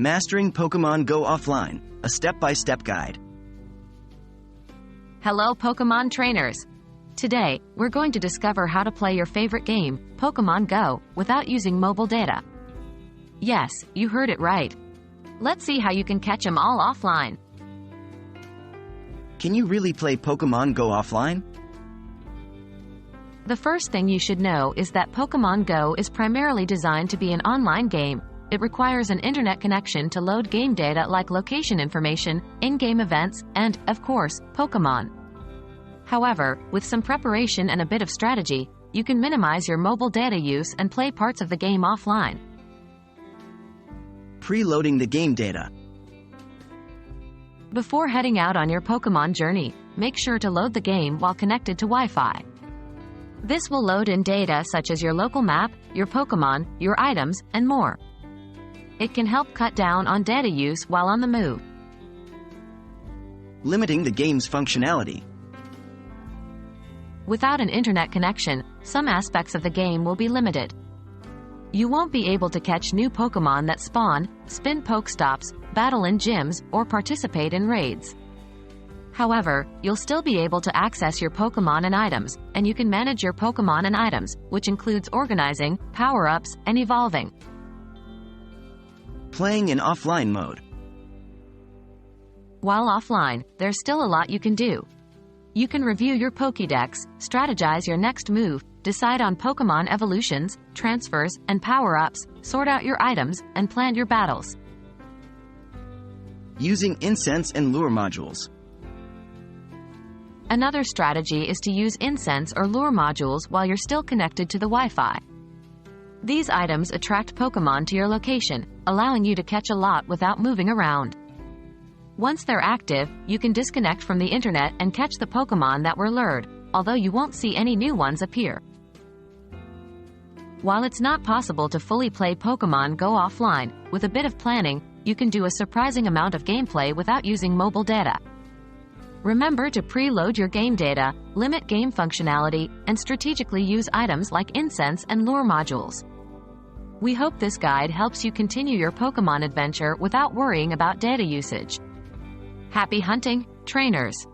Mastering Pokemon Go Offline, a step-by-step guide. Hello Pokemon trainers! Today, we're going to discover how to play your favorite game, Pokemon Go, without using mobile data. Yes, you heard it right. Let's see how you can catch them all offline. Can you really play Pokemon Go offline? The first thing you should know is that Pokemon Go is primarily designed to be an online game. It requires an internet connection to load game data like location information, in-game events, and, of course, Pokemon. However, with some preparation and a bit of strategy, you can minimize your mobile data use and play parts of the game offline. Preloading the game data. Before heading out on your Pokemon journey, make sure to load the game while connected to Wi-Fi. This will load in data such as your local map, your Pokemon, your items, and more. It can help cut down on data use while on the move. Limiting the game's functionality. Without an internet connection, some aspects of the game will be limited. You won't be able to catch new Pokemon that spawn, spin Pokestops, battle in gyms, or participate in raids. However, you'll still be able to access your Pokemon and items, and you can manage your Pokemon and items, which includes organizing, power-ups, and evolving. Playing in offline mode. While offline, there's still a lot you can do. You can review your Pokédex, strategize your next move, decide on Pokemon evolutions, transfers, and power-ups, sort out your items, and plan your battles. Using Incense and Lure Modules. Another strategy is to use Incense or Lure Modules while you're still connected to the Wi-Fi. These items attract Pokemon to your location, allowing you to catch a lot without moving around. Once they're active, you can disconnect from the internet and catch the Pokemon that were lured, although you won't see any new ones appear. While it's not possible to fully play Pokemon Go offline, with a bit of planning, you can do a surprising amount of gameplay without using mobile data. Remember to preload your game data, limit game functionality, and strategically use items like Incense and Lure Modules. We hope this guide helps you continue your Pokemon adventure without worrying about data usage. Happy hunting, trainers!